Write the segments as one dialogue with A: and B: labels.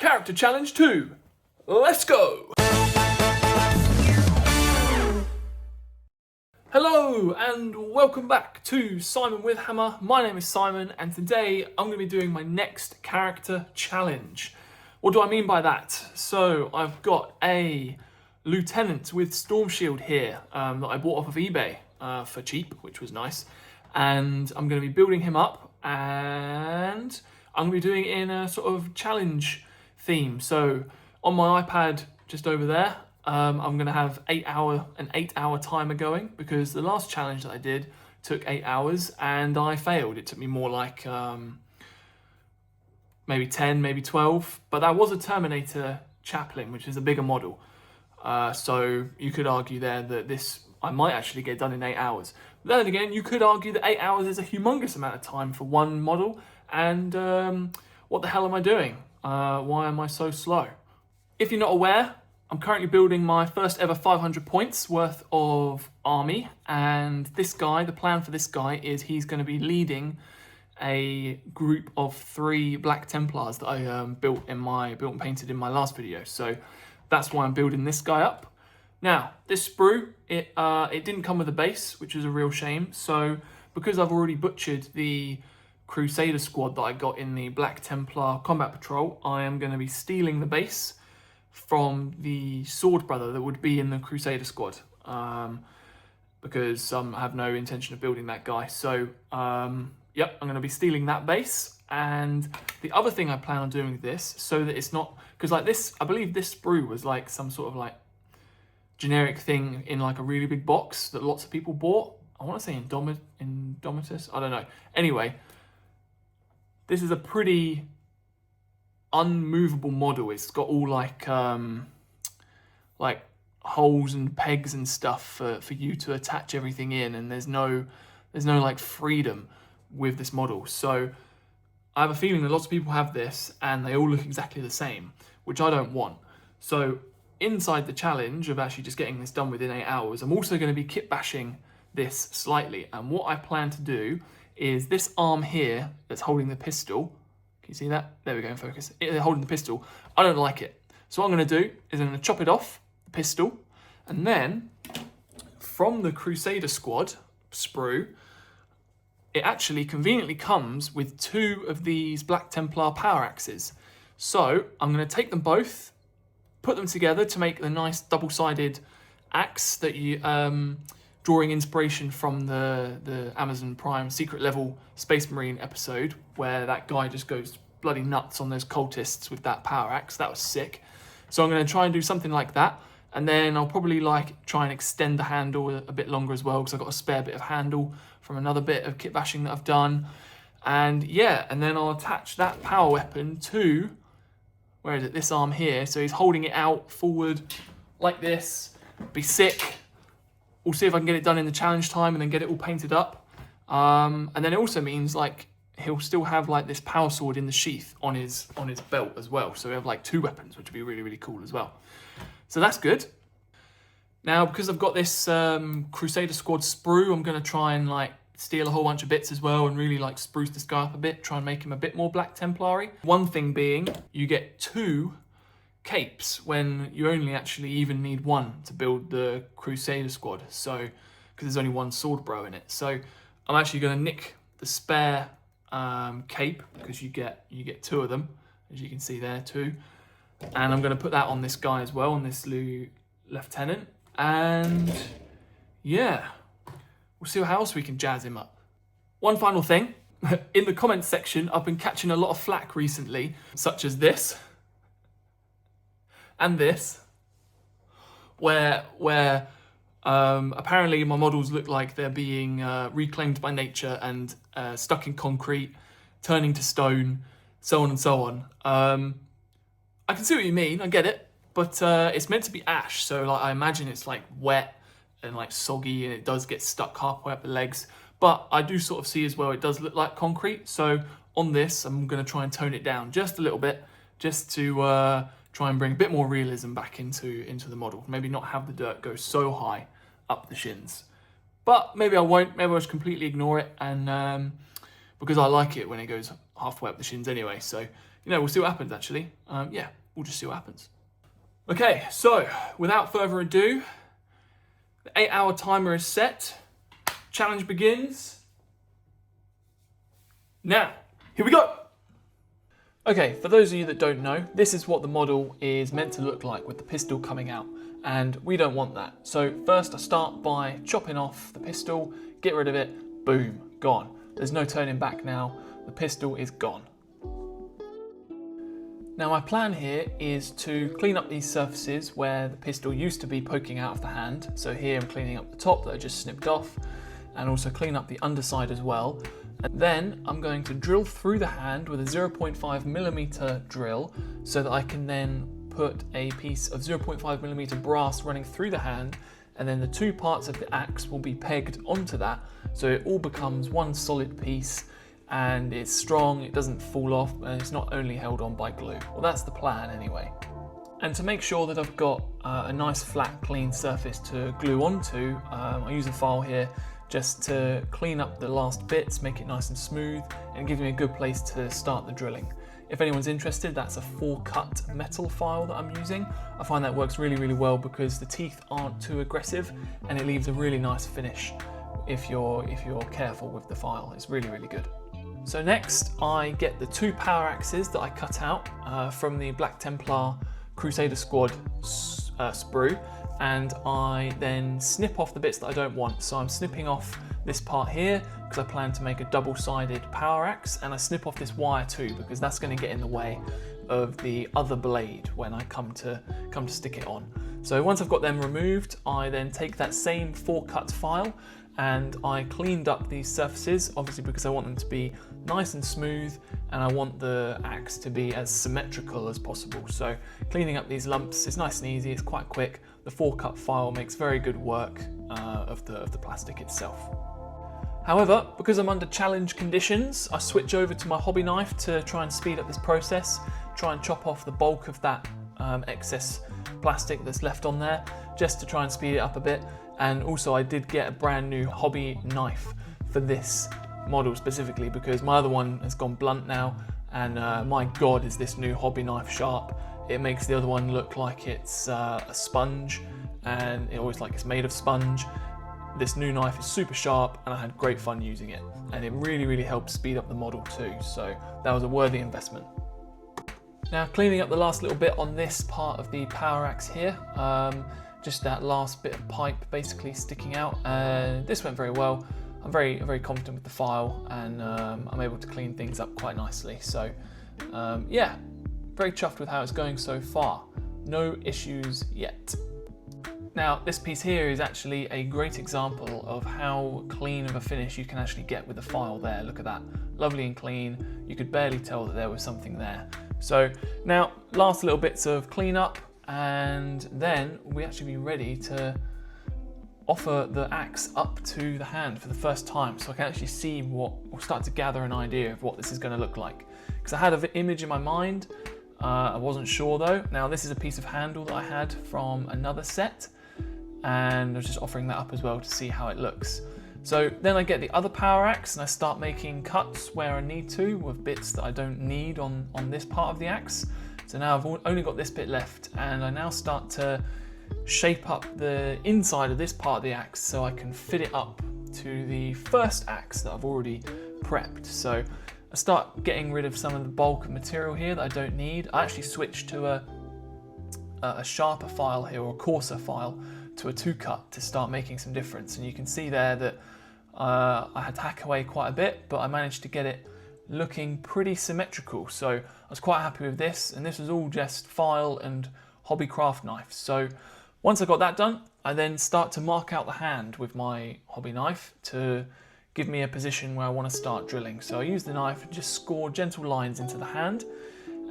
A: Character Challenge 2. Let's go! Hello and welcome back to Simon with Hammer. My name is Simon and today I'm going to be doing my next character challenge. What do I mean by that? So I've got a Lieutenant with Storm Shield here that I bought off of eBay for cheap, which was nice. And I'm going to be building him up and I'm going to be doing it in a sort of challenge theme. So on my iPad just over there, I'm going to have an 8 hour timer going because the last challenge that I did took 8 hours and I failed. It took me more like maybe 10, maybe 12, but that was a Terminator Chaplain, which is a bigger model. So you could argue there that this, I might actually get done in 8 hours. But then again, you could argue that 8 hours is a humongous amount of time for one model and what the hell am I doing? Why am I so slow? If you're not aware, I'm currently building my first ever 500 points worth of army, and this guy, the plan for this guy is he's going to be leading a group of 3 Black Templars that I built and painted in my last video. So that's why I'm building this guy up. Now, this sprue, it didn't come with a base, which is a real shame. So because I've already butchered the Crusader squad that I got in the Black Templar Combat Patrol, I am going to be stealing the base from the Sword Brother that would be in the Crusader squad, because I have no intention of building that guy. So, yep, I'm going to be stealing that base. And the other thing I plan on doing with this, so that it's not, because like this, I believe this sprue was like some sort of like generic thing in like a really big box that lots of people bought. I want to say Indomitus, I don't know. Anyway, this is a pretty unmovable model. It's got all like holes and pegs and stuff for you to attach everything in, and there's no like freedom with this model. So I have a feeling that lots of people have this and they all look exactly the same, which I don't want. So inside the challenge of actually just getting this done within 8 hours, I'm also going to be kitbashing this slightly. And what I plan to do is this arm here that's holding the pistol. Can you see that? There we go, in focus. They're holding the pistol. I don't like it. So what I'm going to do is I'm going to chop it off, the pistol, and then from the Crusader squad sprue, it actually conveniently comes with 2 of these Black Templar power axes. So I'm going to take them both, put them together to make the nice double-sided axe that you, drawing inspiration from the Amazon Prime Secret Level Space Marine episode where that guy just goes bloody nuts on those cultists with that power axe. That was sick. So I'm going to try and do something like that. And then I'll probably like try and extend the handle a bit longer as well because I've got a spare bit of handle from another bit of kitbashing that I've done. And yeah, and then I'll attach that power weapon to, where is it, this arm here. So he's holding it out forward like this. Be sick. We'll see if I can get it done in the challenge time and then get it all painted up. And then it also means like he'll still have like this power sword in the sheath on his belt as well. So we have like 2 weapons, which would be really, really cool as well. So that's good. Now, because I've got this Crusader squad sprue, I'm going to try and like steal a whole bunch of bits as well and really like spruce this guy up a bit, try and make him a bit more Black Templar-y. One thing being, you get 2 capes when you only actually even need 1 to build the Crusader squad. So, because there's only 1 sword bro in it. So I'm actually going to nick the spare cape because you get 2 of them, as you can see there too. And I'm going to put that on this guy as well, on this lieutenant. And yeah, we'll see how else we can jazz him up. One final thing, in the comments section, I've been catching a lot of flack recently, such as this and this, where apparently my models look like they're being reclaimed by nature and stuck in concrete, turning to stone, so on and so on. I can see what you mean, I get it, but it's meant to be ash, so like I imagine it's like wet and like soggy and it does get stuck halfway up the legs, but I do sort of see as well it does look like concrete. So on this I'm going to try and tone it down just a little bit, just to try and bring a bit more realism back into the model. Maybe not have the dirt go so high up the shins, but maybe I won't. Maybe I'll just completely ignore it, and because I like it when it goes halfway up the shins anyway. So we'll see what happens actually. Yeah, we'll just see what happens. Okay, so without further ado, the 8-hour timer is set. Challenge begins. Now, here we go. Okay, for those of you that don't know, this is what the model is meant to look like with the pistol coming out, and we don't want that. So first I start by chopping off the pistol, get rid of it, boom, gone. There's no turning back now, the pistol is gone. Now my plan here is to clean up these surfaces where the pistol used to be poking out of the hand. So here I'm cleaning up the top that I just snipped off, and also clean up the underside as well. And then I'm going to drill through the hand with a 0.5mm drill so that I can then put a piece of 0.5mm brass running through the hand, and then the two parts of the axe will be pegged onto that so it all becomes one solid piece, and it's strong, it doesn't fall off, and it's not only held on by glue. Well, that's the plan anyway. And to make sure that I've got a nice flat clean surface to glue onto, I use a file here just to clean up the last bits, make it nice and smooth, and give me a good place to start the drilling. If anyone's interested, that's a 4-cut metal file that I'm using. I find that works really, really well because the teeth aren't too aggressive, and it leaves a really nice finish if you're careful with the file. It's really, really good. So next, I get the 2 power axes that I cut out from the Black Templar Crusader Squad sprue, and I then snip off the bits that I don't want. So I'm snipping off this part here because I plan to make a double-sided power axe, and I snip off this wire too because that's going to get in the way of the other blade when I come to stick it on. So once I've got them removed, I then take that same 4-cut file and I cleaned up these surfaces, obviously because I want them to be nice and smooth, and I want the axe to be as symmetrical as possible. So cleaning up these lumps is nice and easy, it's quite quick. The 4-cut file makes very good work of the plastic itself. However, because I'm under challenge conditions, I switch over to my hobby knife to try and speed up this process, try and chop off the bulk of that excess plastic that's left on there, just to try and speed it up a bit. And also I did get a brand new hobby knife for this model specifically because my other one has gone blunt now, and my god is this new hobby knife sharp. It makes the other one look like it's a sponge, and it always like it's made of sponge. This new knife is super sharp, and I had great fun using it, and it really, really helped speed up the model too, so that was a worthy investment. Now cleaning up the last little bit on this part of the power axe here, just that last bit of pipe basically sticking out, and this went very well. I'm very, very confident with the file, and I'm able to clean things up quite nicely. So yeah, very chuffed with how it's going so far. No issues yet. Now this piece here is actually a great example of how clean of a finish you can actually get with the file there. Look at that, lovely and clean. You could barely tell that there was something there. So now last little bits of cleanup, and then we actually be ready to offer the axe up to the hand for the first time, so I can actually see or start to gather an idea of what this is going to look like. Because I had an image in my mind, I wasn't sure though. Now this is a piece of handle that I had from another set, and I was just offering that up as well to see how it looks. So then I get the other power axe and I start making cuts where I need to with bits that I don't need on this part of the axe. So now I've only got this bit left, and I now start to shape up the inside of this part of the axe so I can fit it up to the first axe that I've already prepped. So I start getting rid of some of the bulk of material here that I don't need. I actually switched to a sharper file here, or a coarser file, to a 2-cut to start making some difference. And you can see there that I had to hack away quite a bit, but I managed to get it looking pretty symmetrical. So I was quite happy with this, and this was all just file and hobby craft knife. So once I got that done, I then start to mark out the hand with my hobby knife to give me a position where I want to start drilling. So I use the knife and just score gentle lines into the hand,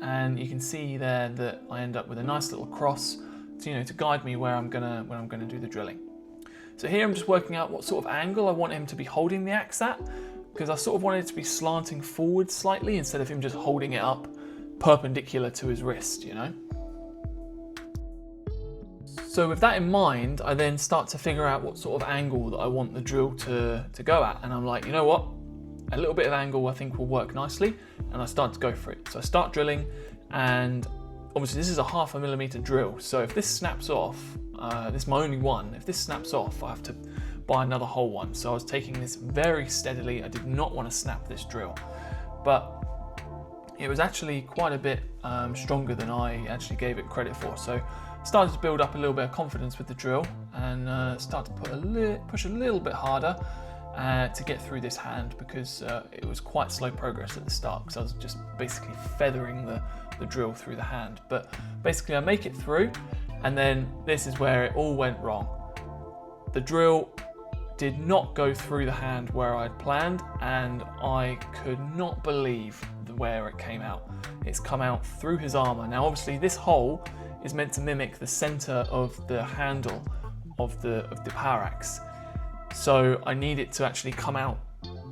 A: and you can see there that I end up with a nice little cross to guide me where I'm gonna do the drilling. So here I'm just working out what sort of angle I want him to be holding the axe at, because I sort of wanted it to be slanting forward slightly instead of him just holding it up perpendicular to his wrist, So with that in mind, I then start to figure out what sort of angle that I want the drill to go at, and I'm like, you know what? a little bit of angle I think will work nicely, and I start to go for it. So I start drilling, and obviously this is a 0.5 millimeter drill, so if this snaps off, this is my only one, if this snaps off I have to buy another whole one. So I was taking this very steadily. I did not want to snap this drill, but it was actually quite a bit stronger than I actually gave it credit for. So started to build up a little bit of confidence with the drill, and start to push a little bit harder to get through this hand, because it was quite slow progress at the start, because I was just basically feathering the drill through the hand. But basically I make it through, and then this is where it all went wrong. The drill did not go through the hand where I'd planned, and I could not believe where it came out. It's come out through his armor. Now obviously this hole is meant to mimic the center of the handle of the power axe, so I need it to actually come out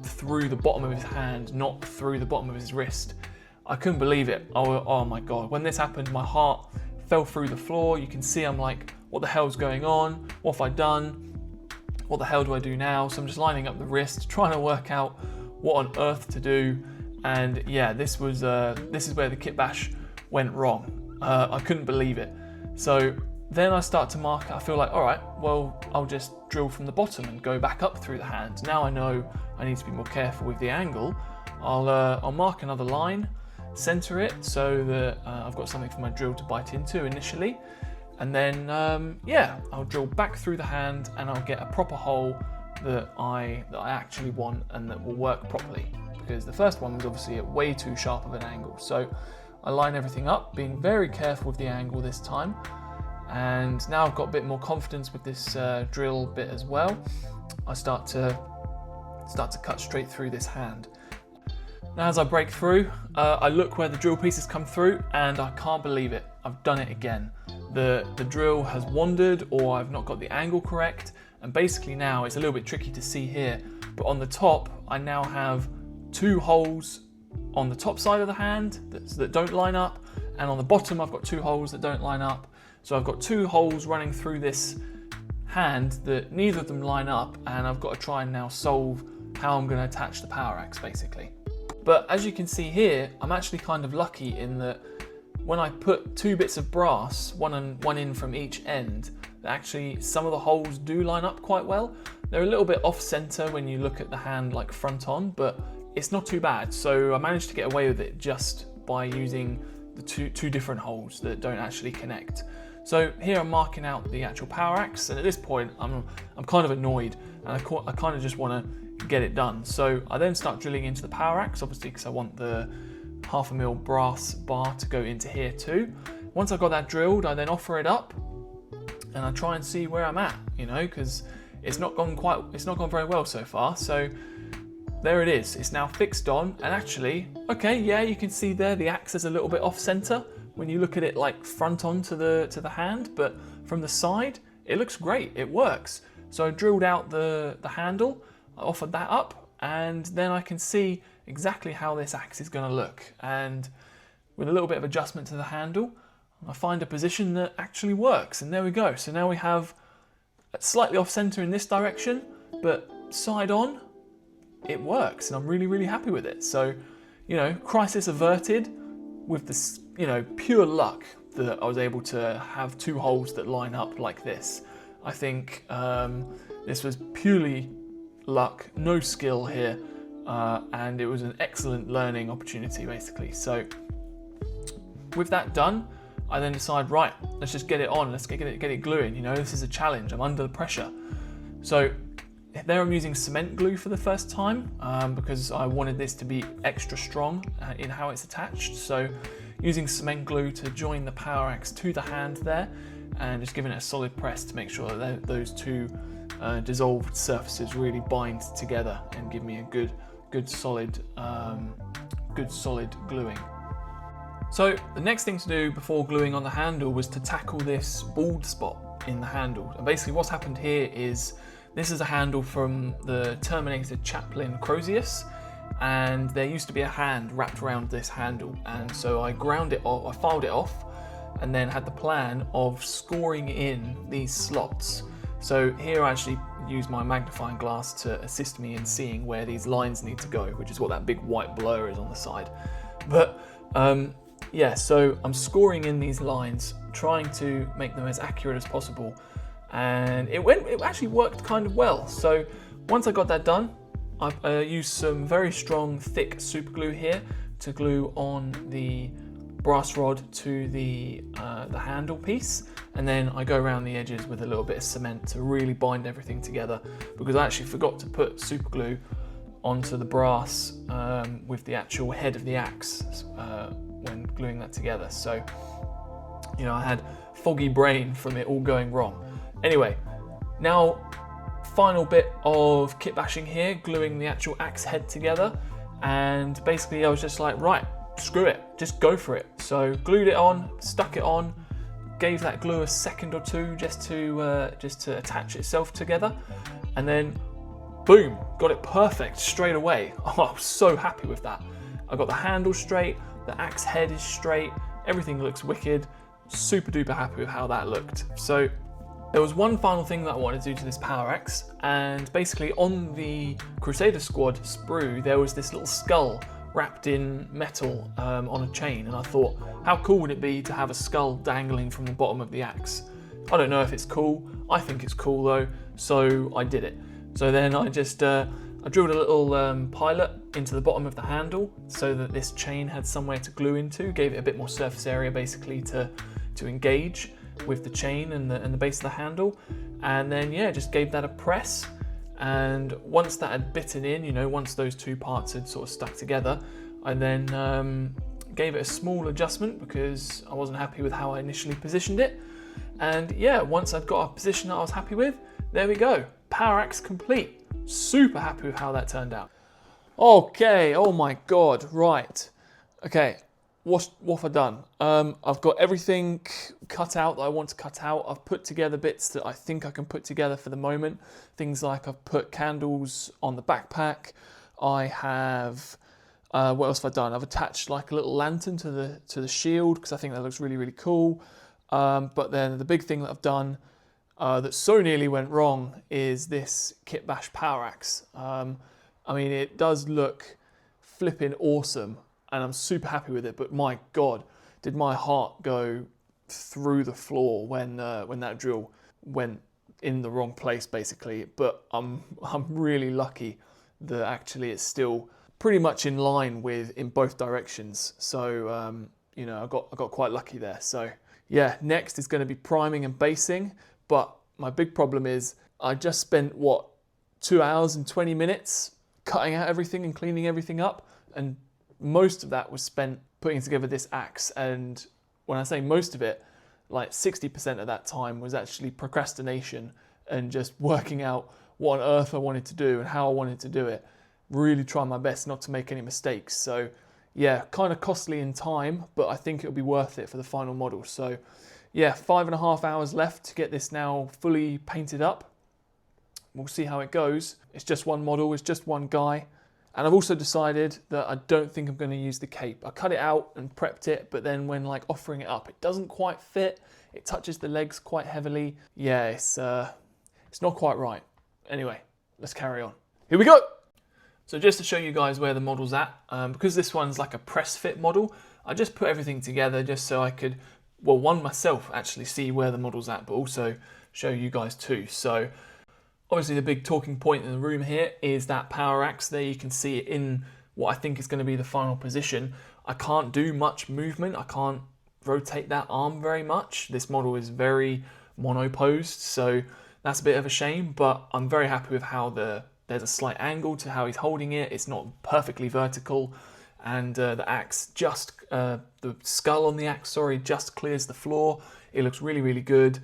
A: through the bottom of his hand, not through the bottom of his wrist. I couldn't believe it. Oh my god, when this happened my heart fell through the floor. You can see I'm like, what the hell's going on? What have I done? What the hell do I do now? So I'm just lining up the wrist, trying to work out what on earth to do. And yeah, this is where the kitbash went wrong. I couldn't believe it. So then I start to mark. I feel like, all right, well, I'll just drill from the bottom and go back up through the hand. Now I know I need to be more careful with the angle. I'll mark another line, center it so that I've got something for my drill to bite into initially, and then yeah, I'll drill back through the hand, and I'll get a proper hole that I actually want and that will work properly. Because the first one was obviously at way too sharp of an angle. So I line everything up, being very careful with the angle this time. And now I've got a bit more confidence with this drill bit as well. I start to cut straight through this hand. Now as I break through, I look where the drill pieces come through, and I can't believe it. I've done it again. The drill has wandered, or I've not got the angle correct. And basically now it's a little bit tricky to see here, but on the top I now have 2 holes on the top side of the hand that don't line up, and on the bottom I've got 2 holes that don't line up. So I've got 2 holes running through this hand that neither of them line up, and I've got to try and now solve how I'm going to attach the power axe basically. But as you can see here, I'm actually kind of lucky in that when I put 2 bits of brass, one in from each end, actually some of the holes do line up quite well. They're a little bit off center when you look at the hand like front on, but it's not too bad. So I managed to get away with it just by using the two different holes that don't actually connect. So here I'm marking out the actual power axe, and at this point I'm kind of annoyed, and I kind of just want to get it done. So I then start drilling into the power axe, obviously because I want the 0.5 mil brass bar to go into here too. Once I've got that drilled, I then offer it up, and I try and see where I'm at, because it's not gone very well so far. So there it is. It's now fixed on, and actually, okay, yeah, you can see there the axe is a little bit off center when you look at it like front on to the hand, but from the side, it looks great. It works. So I drilled out the handle, I offered that up, and then I can see exactly how this axe is going to look. And with a little bit of adjustment to the handle, I find a position that actually works, and there we go. So now we have slightly off center in this direction, but side on, it works, and I'm really, really happy with it. So, crisis averted with this, pure luck that I was able to have 2 holes that line up like this. I think this was purely luck, no skill here, and it was an excellent learning opportunity, basically. So with that done, I then decide, right, let's just get it on, let's get it gluing. This is a challenge, I'm under the pressure. So there I'm using cement glue for the first time, because I wanted this to be extra strong in how it's attached. So using cement glue to join the power axe to the hand there, and just giving it a solid press to make sure that those 2 dissolved surfaces really bind together and give me a good solid gluing. So the next thing to do before gluing on the handle was to tackle this bald spot in the handle. And basically what's happened here is, this is a handle from the Terminator Chaplain Crozius, and there used to be a hand wrapped around this handle, and so I ground it off, I filed it off, and then had the plan of scoring in these slots. So here I actually use my magnifying glass to assist me in seeing where these lines need to go, which is what that big white blur is on the side. But yeah, so I'm scoring in these lines, trying to make them as accurate as possible, and it actually worked kind of well. So once I got that done, I used some very strong, thick super glue here to glue on the brass rod to the handle piece, and then I go around the edges with a little bit of cement to really bind everything together, because I actually forgot to put super glue onto the brass with the actual head of the axe when gluing that together. So, you know, I had foggy brain from it all going wrong. Anyway, now final bit of kit bashing here, gluing the actual axe head together, and basically I was just like, right, screw it, just go for it. So glued it on, stuck it on, gave that glue a second or two just to attach itself together, and then boom, got it perfect straight away. Oh, I was so happy with that. I got the handle straight, the axe head is straight, everything looks wicked. Super duper happy with how that looked. So there was one final thing that I wanted to do to this power axe, and basically on the Crusader Squad sprue there was this little skull wrapped in metal on a chain, and I thought, how cool would it be to have a skull dangling from the bottom of the axe? I don't know if it's cool, I think it's cool though, so I did it. So then I just I drilled a little pilot into the bottom of the handle so that this chain had somewhere to glue into, gave it a bit more surface area basically to engage with the chain and the base of the handle, and then yeah, just gave that a press. And once that had bitten in, you know, once those two parts had sort of stuck together, I then gave it a small adjustment because I wasn't happy with how I initially positioned it. And yeah, once I'd got a position that I was happy with, there we go, power axe complete. Super happy with how that turned out. Okay, oh my god, right. Okay, what have I done? I've got everything cut out that I want to cut out. I've put together bits that I think I can put together for the moment. Things like I've put candles on the backpack. I have, what else have I done? I've attached like a little lantern to the shield because I think that looks really, really cool. But then the big thing that I've done that so nearly went wrong is this Kitbash power axe. I mean, it does look flipping awesome, and I'm super happy with it, but my god, did my heart go through the floor when that drill went in the wrong place basically. But I'm really lucky that actually it's still pretty much in line in both directions. So you know, I got quite lucky there. So yeah, next is going to be priming and basing, but my big problem is I just spent 2 hours and 20 minutes cutting out everything and cleaning everything up, and most of that was spent putting together this axe. And when I say most of it, like 60% of that time was actually procrastination and just working out what on earth I wanted to do and how I wanted to do it. Really trying my best not to make any mistakes. So yeah, kind of costly in time, but I think it'll be worth it for the final model. So yeah, 5.5 hours left to get this now fully painted up. We'll see how it goes. It's just one model, it's just one guy. And I've also decided that I don't think I'm going to use the cape. I cut it out and prepped it, but then when like offering it up, it doesn't quite fit. It touches the legs quite heavily. Yeah, it's not quite right. Anyway, let's carry on. Here we go. So just to show you guys where the model's at, because this one's like a press fit model, I just put everything together just so I could, well, myself actually see where the model's at, but also show you guys too. So obviously the big talking point in the room here is that power axe. There you can see it in what I think is going to be the final position. I can't do much movement. I can't rotate that arm very much. This model is very monoposed, so that's a bit of a shame, but I'm very happy with how there's a slight angle to how he's holding it. It's not perfectly vertical, and the axe the skull on the axe, just clears the floor. It looks really, really good.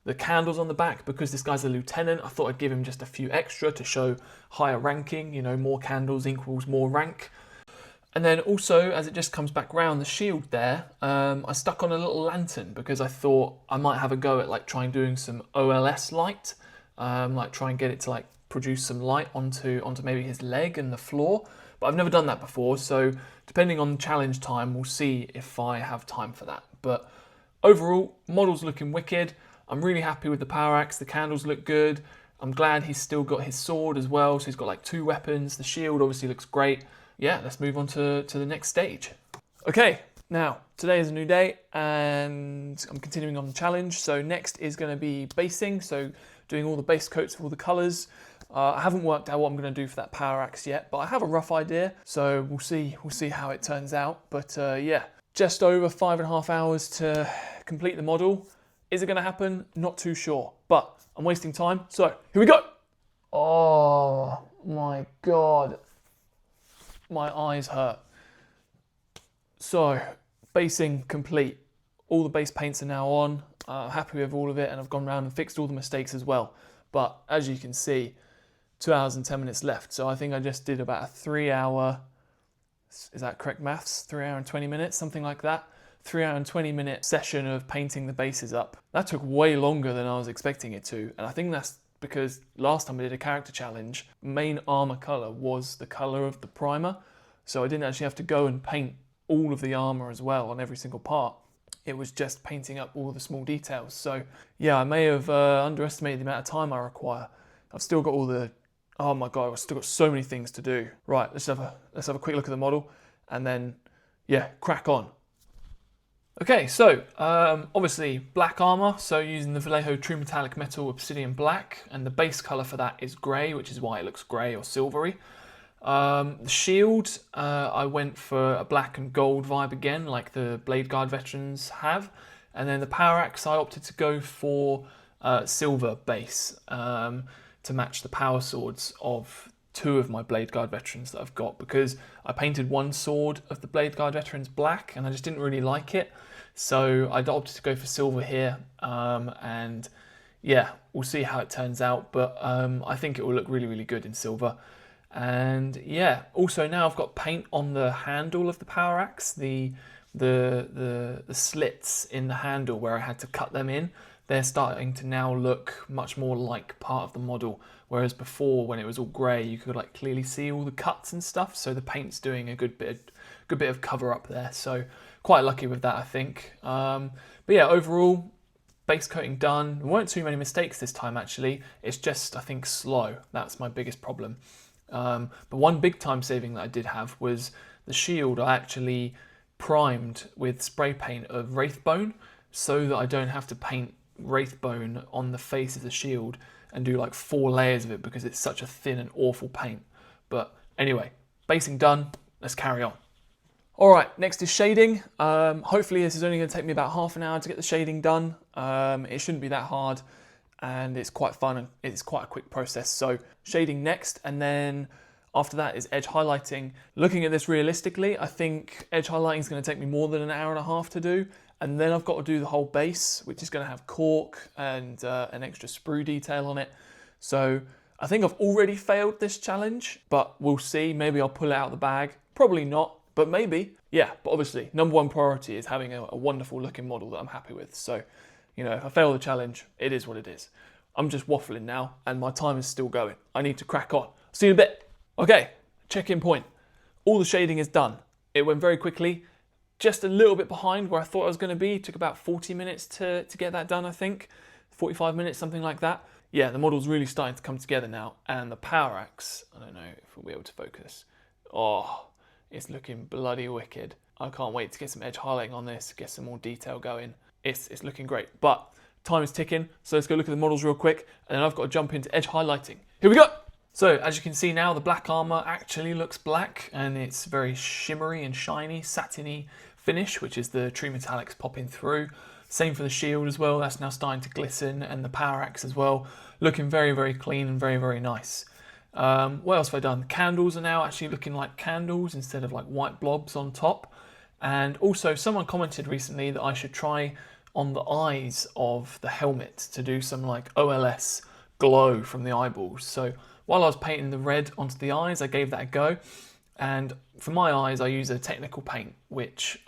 A: The candles on the back, because this guy's a lieutenant, I thought I'd give him just a few extra to show higher ranking. You know, more candles equals more rank. And then also, as it just comes back round, the shield there, I stuck on a little lantern because I thought I might have a go at like trying doing some OLS light, like try and get it to like produce some light onto maybe his leg and the floor. But I've never done that before, so depending on the challenge time, we'll see if I have time for that. But overall, model's looking wicked. I'm really happy with the power axe. The candles look good. I'm glad he's still got his sword as well, so he's got like 2 weapons. The shield obviously looks great. Yeah, let's move on to the next stage. Okay, now today is a new day and I'm continuing on the challenge. So next is going to be basing, so doing all the base coats of all the colours. I haven't worked out what I'm going to do for that power axe yet, but I have a rough idea, so we'll see how it turns out. But yeah, just over 5.5 hours to complete the model. Is it going to happen? Not too sure, but I'm wasting time, so here we go. Oh my god, my eyes hurt. So basing complete. All the base paints are now on. I'm happy with all of it, and I've gone around and fixed all the mistakes as well. But as you can see, 2 hours and 10 minutes left. So I think I just did about a 3 hour, is that correct maths? 3 hour and 20 minutes, something like that. 3 hour and 20 minute session of painting the bases up. That took way longer than I was expecting it to. And I think that's because last time I did a character challenge, main armor color was the color of the primer. So I didn't actually have to go and paint all of the armor as well on every single part. It was just painting up all the small details. So yeah, I may have underestimated the amount of time I require. I've still got all the, oh my god, I've still got so many things to do. Right, let's have a quick look at the model and then yeah, crack on. Okay, so obviously black armor, so using the Vallejo True Metallic Metal Obsidian Black, and the base color for that is grey, which is why it looks grey or silvery. The shield, I went for a black and gold vibe again, like the Blade Guard veterans have. And then the power axe, I opted to go for silver base to match the power swords of 2 of my Blade Guard veterans that I've got, because I painted one sword of the Blade Guard veterans black and I just didn't really like it. So I opted to go for silver here, and yeah, we'll see how it turns out, but I think it will look really, really good in silver. And yeah, also now I've got paint on the handle of the power axe, the slits in the handle where I had to cut them in. They're starting to now look much more like part of the model, whereas before when it was all grey you could like clearly see all the cuts and stuff, so the paint's doing a good bit of cover up there, so quite lucky with that I think. But yeah, overall base coating done. There weren't too many mistakes this time actually, it's just I think slow, that's my biggest problem. But one big time saving that I did have was the shield. I actually primed with spray paint of Wraithbone so that I don't have to paint Wraithbone on the face of the shield and do like 4 layers of it because it's such a thin and awful paint. But anyway, basing done, let's carry on. Alright, next is shading. Hopefully this is only going to take me about half an hour to get the shading done. It shouldn't be that hard and it's quite fun and it's quite a quick process. So shading next, and then after that is edge highlighting. Looking at this realistically, I think edge highlighting is going to take me more than an hour and a half to do. And then I've got to do the whole base, which is going to have cork and an extra sprue detail on it. So I think I've already failed this challenge, but we'll see. Maybe I'll pull it out of the bag. Probably not, but maybe. Yeah, but obviously, #1 priority is having a wonderful looking model that I'm happy with. So, you know, if I fail the challenge, it is what it is. I'm just waffling now, and my time is still going. I need to crack on. See you in a bit. Okay, check-in point. All the shading is done. It went very quickly. Just a little bit behind where I thought I was going to be. It took about 40 minutes to get that done, I think. 45 minutes, something like that. Yeah, the model's really starting to come together now. And the power axe, I don't know if we'll be able to focus. Oh, it's looking bloody wicked. I can't wait to get some edge highlighting on this, get some more detail going. It's looking great. But time is ticking, so let's go look at the models real quick. And then I've got to jump into edge highlighting. Here we go! So, as you can see now, the black armor actually looks black, and it's very shimmery and shiny, satiny finish, which is the true metallics popping through. Same for the shield as well, that's now starting to glisten, and the power axe as well, looking very, very clean and very, very nice. What else have I done? The candles are now actually looking like candles instead of like white blobs on top. And also, someone commented recently that I should try on the eyes of the helmet to do some like OLS glow from the eyeballs. So while I was painting the red onto the eyes, I gave that a go. And for my eyes, I use a technical paint, which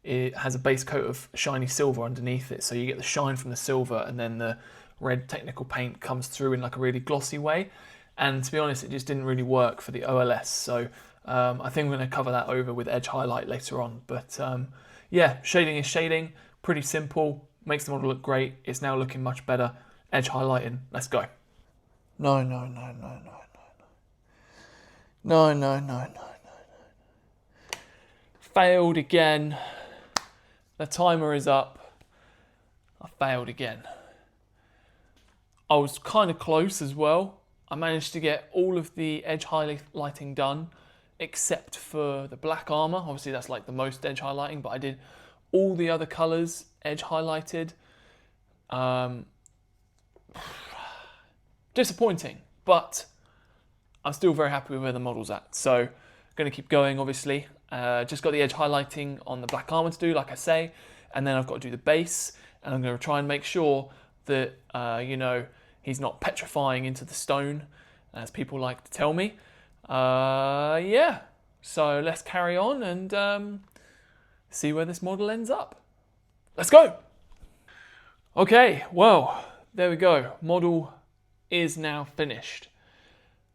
A: it has a base coat of shiny silver underneath it. So you get the shine from the silver, and then the red technical paint comes through in like a really glossy way. And to be honest, it just didn't really work for the OLS. So I think I'm going to cover that over with edge highlight later on. But yeah, shading is shading, pretty simple. makes the model look great. It's now looking much better. Edge highlighting, let's go. No, no, no, no, no, no, no, no, no, no, no. Failed again. The timer is up. I failed again. I was kind of close as well. I managed to get all of the edge highlighting done, except for the black armor. Obviously that's like the most edge highlighting, but I did all the other colors edge highlighted. Disappointing, but I'm still very happy with where the model's at. So I'm going to keep going, obviously. Just got the edge highlighting on the black armor to do, like I say, and then I've got to do the base, and I'm going to try and make sure that, you know, he's not petrifying into the stone, as people like to tell me. Yeah, so let's carry on and see where this model ends up. Let's go! Okay, well, there we go. Model is now finished.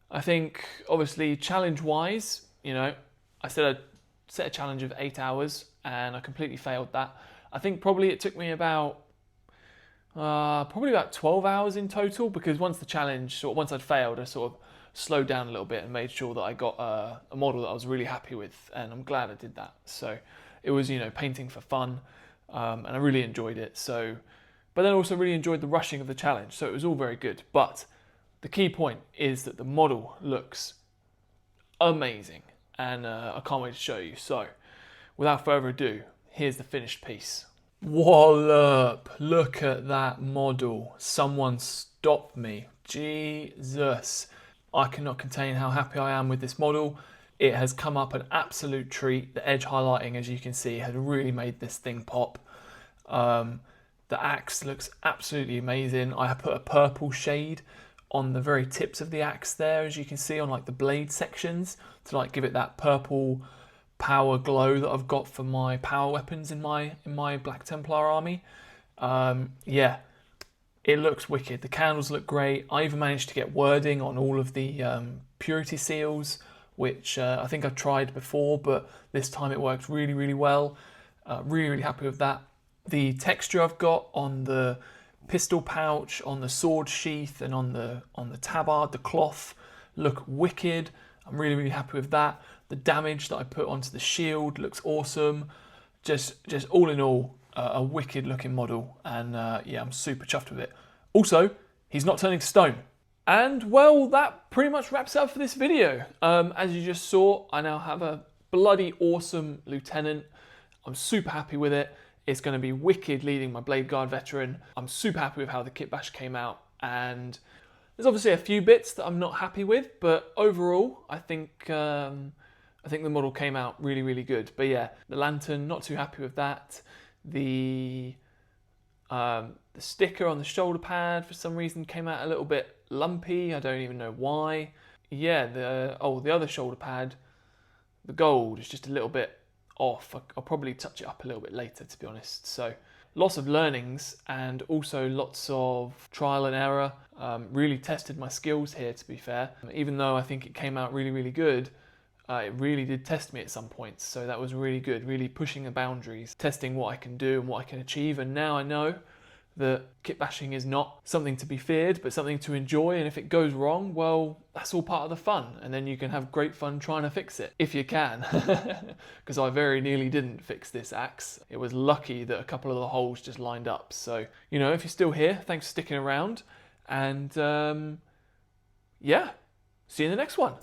A: I think, obviously, challenge-wise, you know, I said I'd set a challenge of 8 hours, and I completely failed that. I think probably it took me about 12 hours in total, because once the challenge, once I'd failed, I sort of slowed down a little bit and made sure that I got a model that I was really happy with, and I'm glad I did that. So it was, you know, painting for fun, and I really enjoyed it. So, but then also really enjoyed the rushing of the challenge, so it was all very good. But the key point is that the model looks amazing, and I can't wait to show you. So without further ado, here's the finished piece. Wallop! Look at that model. Someone stop me. Jesus. I cannot contain how happy I am with this model. It has come up an absolute treat. The edge highlighting, as you can see, has really made this thing pop. The axe looks absolutely amazing. I put a purple shade on the very tips of the axe there, as you can see, on like the blade sections, to like give it that purple power glow that I've got for my power weapons in my Black Templar army. Yeah, it looks wicked. The candles look great. I even managed to get wording on all of the purity seals, which I think I've tried before, but this time it worked really, really well. Really, really happy with that. The texture I've got on the pistol pouch, on the sword sheath, and on the tabard, the cloth, look wicked. I'm really, really happy with that. The damage that I put onto the shield looks awesome. Just all in all, a wicked looking model, and yeah, I'm super chuffed with it. Also, he's not turning to stone. And well, that pretty much wraps it up for this video. As you just saw, I now have a bloody awesome lieutenant. I'm super happy with it. It's going to be wicked leading my Blade Guard veteran. I'm super happy with how the Kitbash came out, and there's obviously a few bits that I'm not happy with, but overall, I think the model came out really, really good. But yeah, the lantern, not too happy with that. The sticker on the shoulder pad for some reason came out a little bit lumpy. I don't even know why. Yeah, the other shoulder pad, the gold is just a little bit off. I'll probably touch it up a little bit later, to be honest. So lots of learnings and also lots of trial and error. Really tested my skills here, to be fair. Even though I think it came out really, really good, it really did test me at some points. So that was really good, really pushing the boundaries, testing what I can do and what I can achieve. And now I know that kitbashing is not something to be feared, but something to enjoy. And if it goes wrong, well, that's all part of the fun. And then you can have great fun trying to fix it, if you can. Because I very nearly didn't fix this axe. It was lucky that a couple of the holes just lined up. So, you know, if you're still here, thanks for sticking around. And yeah, see you in the next one.